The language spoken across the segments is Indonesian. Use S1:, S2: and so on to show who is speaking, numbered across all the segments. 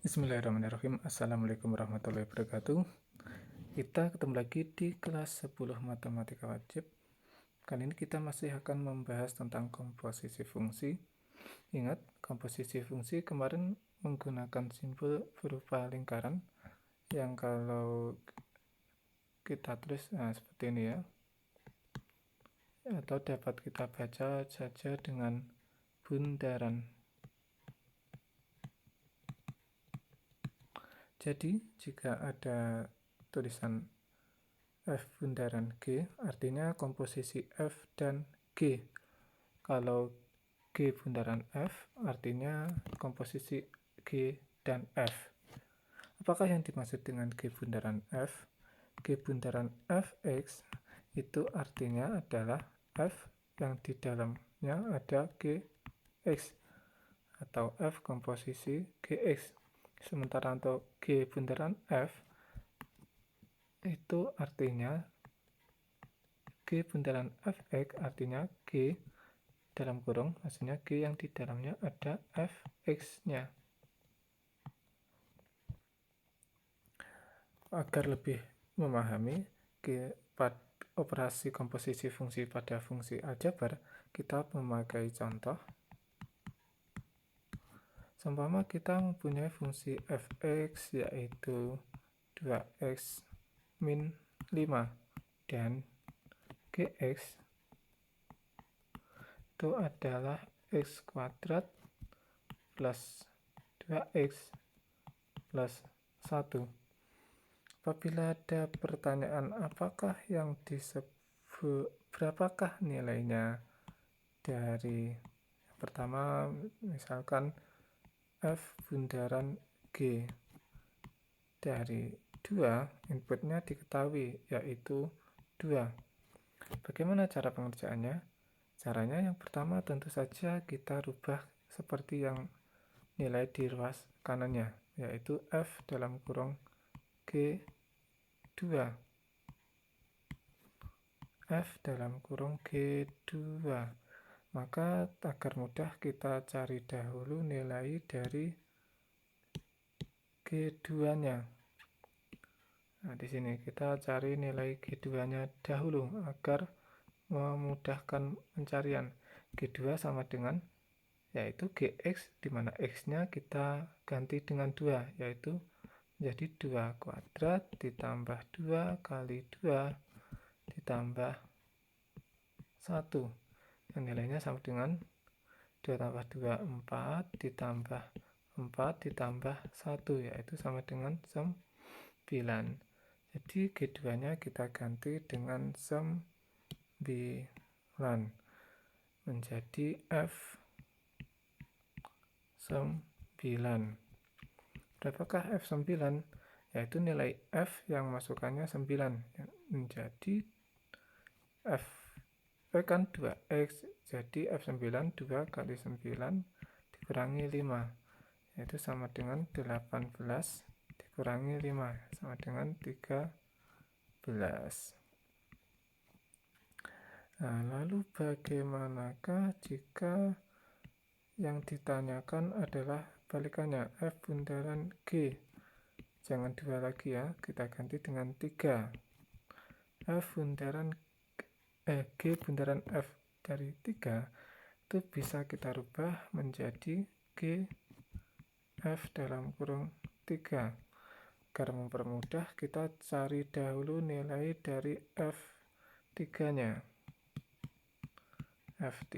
S1: Bismillahirrahmanirrahim. Assalamualaikum warahmatullahi wabarakatuh. Kita ketemu lagi di kelas 10 matematika wajib. Kali ini kita masih akan membahas tentang komposisi fungsi. Ingat, komposisi fungsi kemarin menggunakan simbol berupa lingkaran yang kalau kita tulis seperti ini ya, atau dapat kita baca saja dengan bundaran. Jadi jika ada tulisan F bundaran G, artinya komposisi F dan G. Kalau G bundaran F, artinya komposisi G dan F. Apakah yang dimaksud dengan G bundaran F? G bundaran Fx itu artinya adalah F yang di dalamnya ada Gx atau F komposisi Gx. Sementara untuk G bundaran F itu artinya G bundaran Fx artinya G dalam kurung, maksudnya G yang di dalamnya ada Fx-nya. Agar lebih memahami operasi komposisi fungsi pada fungsi aljabar, kita memakai contoh. Seumpama kita mempunyai fungsi fx yaitu 2x min 5 dan gx itu adalah x kuadrat plus 2x plus 1. Apabila ada pertanyaan apakah yang disebut, berapakah nilainya dari yang pertama, misalkan F bundaran G dari 2, inputnya diketahui yaitu 2. Bagaimana cara pengerjaannya? Caranya yang pertama tentu saja kita rubah seperti yang nilai di ruas kanannya, yaitu F dalam kurung G2. F dalam kurung G2. Maka agar mudah kita cari dahulu nilai dari G2-nya. Nah, di sini kita cari nilai G2-nya dahulu agar memudahkan pencarian. G2 sama dengan yaitu Gx, di mana X-nya kita ganti dengan 2, yaitu menjadi 2 kuadrat ditambah 2 kali 2 ditambah 1. Yang nilainya sama dengan 2 tambah 2, 4, ditambah 4 ditambah 1, yaitu sama dengan 9. Jadi G2-nya kita ganti dengan 9, menjadi F 9. Berapakah F9? Yaitu nilai F yang masukannya 9, menjadi F kan 2x, jadi F9 2 kali 9 dikurangi 5, yaitu sama dengan 18 dikurangi 5, sama dengan 13. Nah, lalu bagaimanakah jika yang ditanyakan adalah balikannya F bundaran G? Jangan 2 lagi ya, kita ganti dengan 3. F bundaran G bundaran F dari 3 itu bisa kita rubah menjadi G F dalam kurung 3. Agar mempermudah, kita cari dahulu nilai dari F3-nya. F3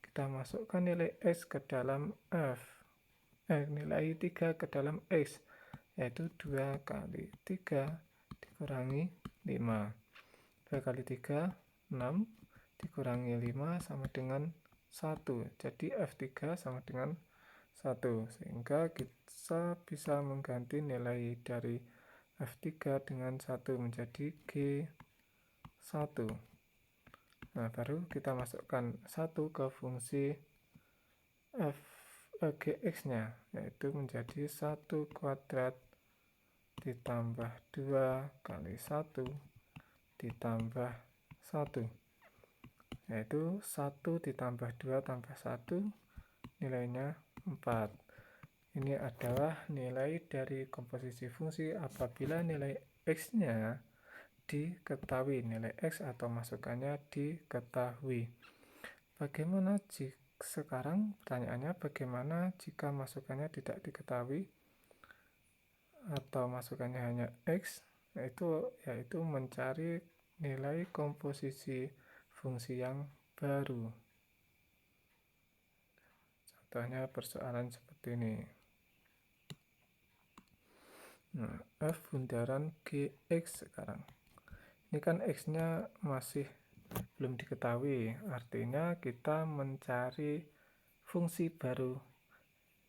S1: kita masukkan nilai X ke dalam nilai 3 ke dalam X, yaitu 2 kali 3 dikurangi 5. 2 kali 3, 6, dikurangi 5 sama dengan 1. Jadi F3 sama dengan 1. Sehingga kita bisa mengganti nilai dari F3 dengan 1 menjadi G1. Nah, baru kita masukkan 1 ke fungsi Gx-nya, yaitu menjadi 1 kuadrat ditambah 2 kali 1 ditambah 1, yaitu 1 ditambah 2 tambah 1 nilainya 4. Ini adalah nilai dari komposisi fungsi apabila nilai X-nya diketahui, nilai X atau masukannya diketahui. Bagaimana jika sekarang pertanyaannya, bagaimana jika masukannya tidak diketahui atau masukannya hanya X? Yaitu mencari nilai komposisi fungsi yang baru. Contohnya persoalan seperti ini. Nah, F bundaran GX sekarang. Ini kan X-nya masih belum diketahui, artinya kita mencari fungsi baru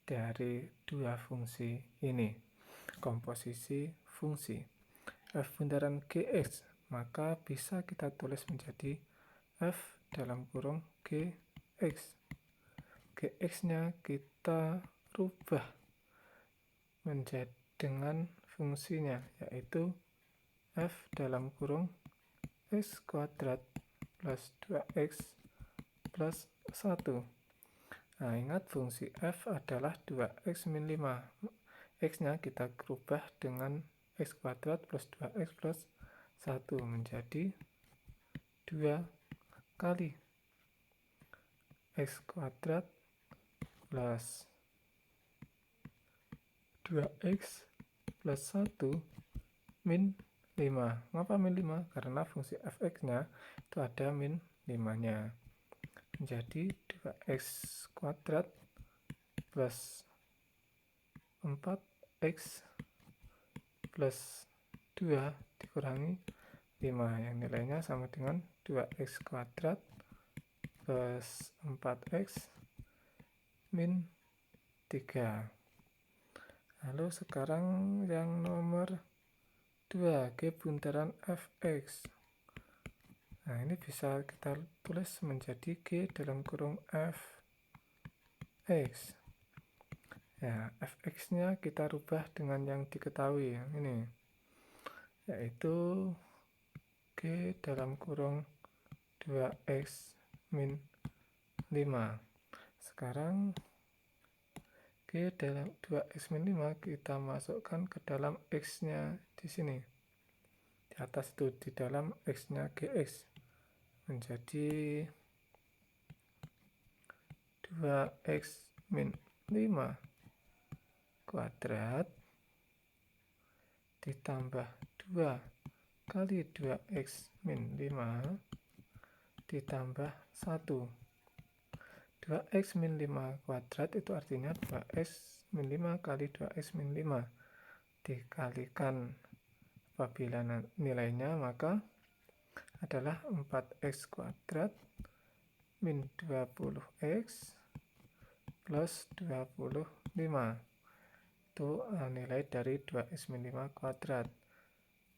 S1: dari dua fungsi ini, komposisi fungsi. F bundaran GX, maka bisa kita tulis menjadi F dalam kurung GX. GX-nya kita rubah menjadi dengan fungsinya, yaitu F dalam kurung X kuadrat plus 2X plus 1. Nah, ingat fungsi F adalah 2X min 5. X-nya kita rubah dengan X kuadrat plus 2X plus 1 menjadi 2 kali X kuadrat plus 2X plus 1 min 5. Mengapa min 5? Karena fungsi fx-nya itu ada min 5-nya. Menjadi 2x kuadrat plus 4x plus 2 dikurangi 5, yang nilainya sama dengan 2x kuadrat plus 4x min 3. Lalu sekarang yang nomor 2, G bundaran fx. Nah, ini bisa kita tulis menjadi G dalam kurung fx. Ya, fx-nya kita rubah dengan yang diketahui, yang ini, yaitu G dalam kurung 2x min 5. Sekarang G dalam 2x min 5 kita masukkan ke dalam X-nya di sini. Di atas itu, di dalam X-nya GX. Menjadi 2x min 5 kuadrat ditambah 2 kali 2x min 5 ditambah 1. 2x min 5 kuadrat itu artinya 2x min 5 kali 2x min 5 dikalikan apabila nilainya, maka adalah 4x kuadrat min 20x plus 25. Itu nilai dari 2x min 5 kuadrat.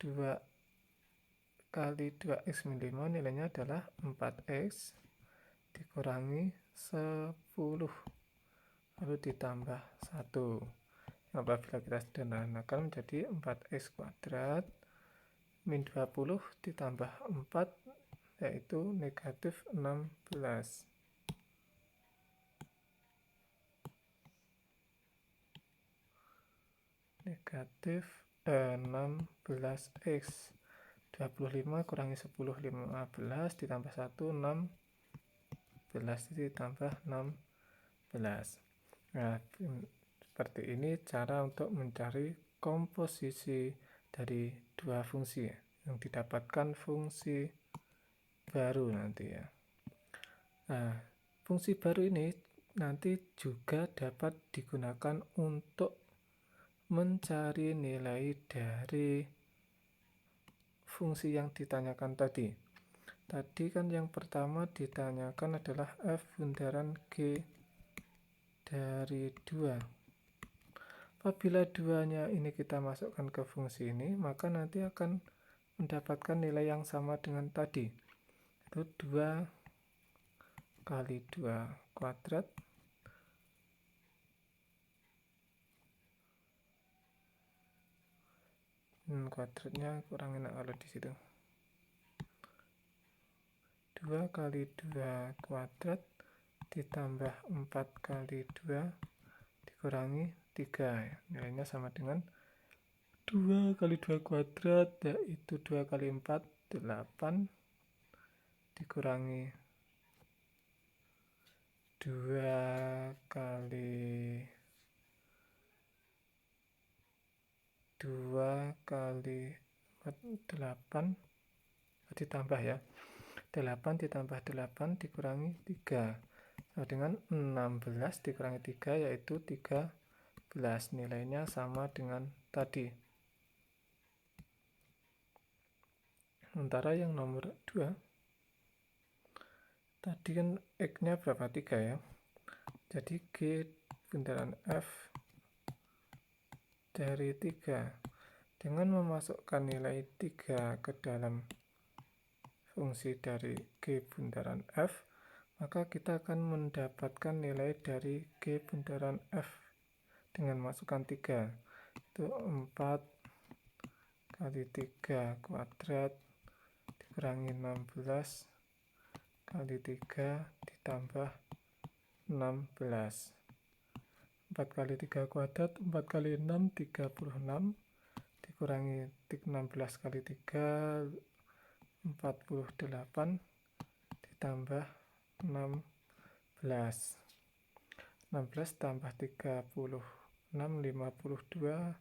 S1: 2 kali 2x min 5 nilainya adalah 4x dikurangi 10 lalu ditambah 1. Apabila kita sederhanakan menjadi 4x kuadrat min 20 ditambah 4, yaitu negatif 16. Negatif 16x. 25 kurangi 10, 15 ditambah 1, 16 ditambah 16. Nah, seperti ini cara untuk mencari komposisi dari dua fungsi yang didapatkan fungsi baru nanti ya. Nah, fungsi baru ini nanti juga dapat digunakan untuk mencari nilai dari fungsi yang ditanyakan tadi. Tadi kan yang pertama ditanyakan adalah F bundaran G dari 2. Apabila 2-nya ini kita masukkan ke fungsi ini, maka nanti akan mendapatkan nilai yang sama dengan tadi. Itu 2 kali 2 kuadrat kuadratnya kurang enak kalau di situ. 2 kali 2 kuadrat ditambah 4 kali 2 dikurangi 3. Nilainya sama dengan 2 kali 2 kuadrat, yaitu 2 kali 4, 8, dikurangi 2 kali 8 ditambah ya, 8 ditambah 8 dikurangi 3 sama dengan 16 dikurangi 3, yaitu 13. Nilainya sama dengan tadi. Sementara yang nomor 2 tadi kan X-nya berapa? 3 ya. Jadi G bundaran F dari 3. Dengan memasukkan nilai 3 ke dalam fungsi dari G bundaran F, maka kita akan mendapatkan nilai dari G bundaran F dengan masukkan 3. Itu 4 kali 3 kuadrat dikurangi 16 kali 3 ditambah 16. 4 kali 3 kuadrat, 4 kali 6, 36, dikurangi 16 kali 3, 48, ditambah 16. 16 tambah 36, 52.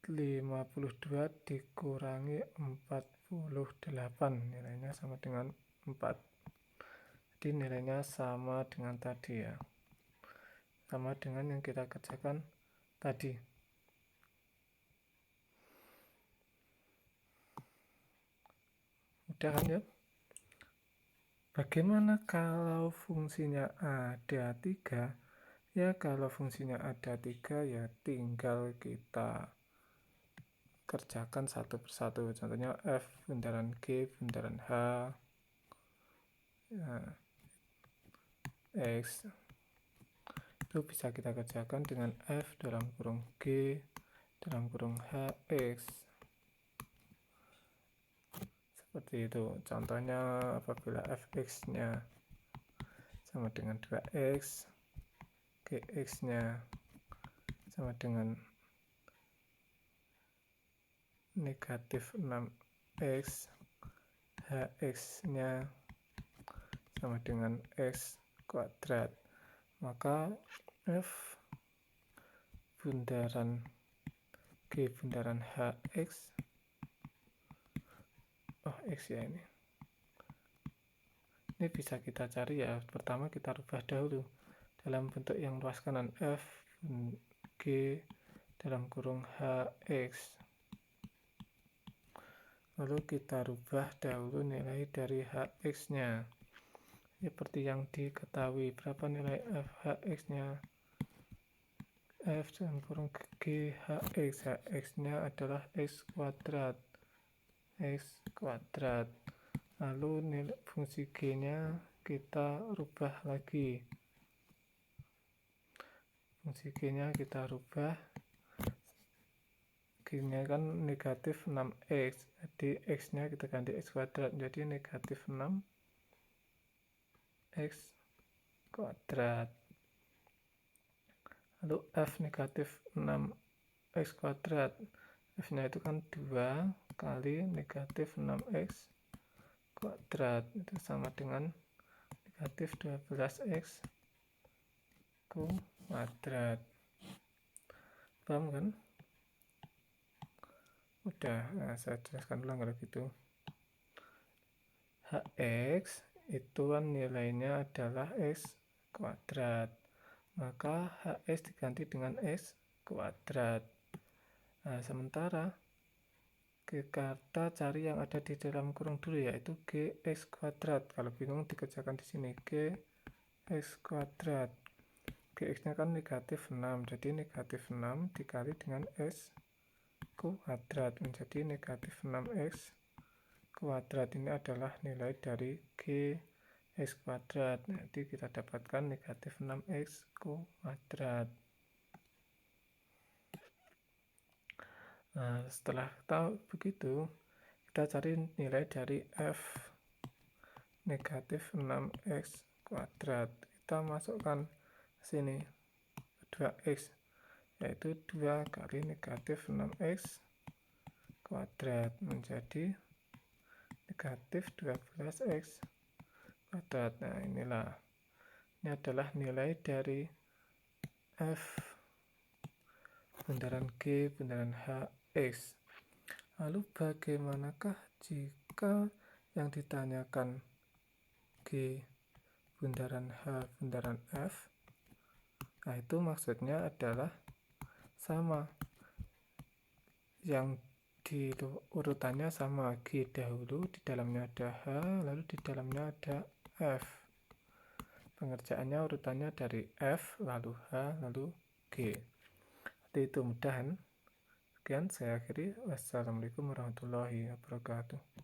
S1: 52 dikurangi 48, nilainya sama dengan 4. Jadi nilainya sama dengan tadi ya, sama dengan yang kita kerjakan tadi. Mudah kan ya? Bagaimana kalau fungsinya ada 3? Ya kalau fungsinya ada 3 ya tinggal kita kerjakan satu persatu. Contohnya F bundaran G bundaran H X itu bisa kita kerjakan dengan F dalam kurung G dalam kurung H X, seperti itu. Contohnya apabila Fx nya sama dengan 2x, Gx nya sama dengan negatif 6x, Hx nya sama dengan x kuadrat, maka F bundaran G bundaran Hx, X ya ini bisa kita cari ya. Pertama kita rubah dahulu dalam bentuk yang luas kanan, F G dalam kurung Hx, lalu kita rubah dahulu nilai dari Hx nya seperti yang diketahui. Berapa nilai Hx nya? F dalam kurung G Hx, Hx nya adalah x kuadrat, lalu nilai fungsi G nya kita rubah lagi, fungsi G nya kita rubah, G nya kan negatif 6x, jadi x nya kita ganti x kuadrat, jadi negatif 6x kuadrat. Lalu F negatif 6x kuadrat, F nya itu kan 2 kali negatif 6x kuadrat, itu sama dengan negatif 12x kuadrat. Paham kan? Udah, saya jelaskan ulang kalau gitu. Hx itu kan nilainya adalah x kuadrat, maka Hx diganti dengan x kuadrat. Sementara kita cari yang ada di dalam kurung dulu, yaitu Gx kuadrat. Kalau bingung dikerjakan di sini, Gx kuadrat. Gx nya kan negatif 6, jadi negatif 6 dikali dengan x kuadrat menjadi negatif 6x kuadrat. Ini adalah nilai dari Gx kuadrat. Nanti kita dapatkan negatif 6x kuadrat. Setelah tahu begitu, kita cari nilai dari F negatif 6x kuadrat. Kita masukkan sini 2x, yaitu 2 kali negatif 6x kuadrat menjadi negatif 12x kuadrat. Nah, ini adalah nilai dari f bundaran G bundaran Hx. Lalu bagaimanakah jika yang ditanyakan G bundaran H bundaran F? Nah, itu maksudnya adalah sama, yang di urutannya sama, G dahulu, di dalamnya ada H, lalu di dalamnya ada F. Pengerjaannya urutannya dari F, lalu H, lalu G. Seperti itu, mudahan. Sekian saya akhiri. Wassalamualaikum warahmatullahi wabarakatuh.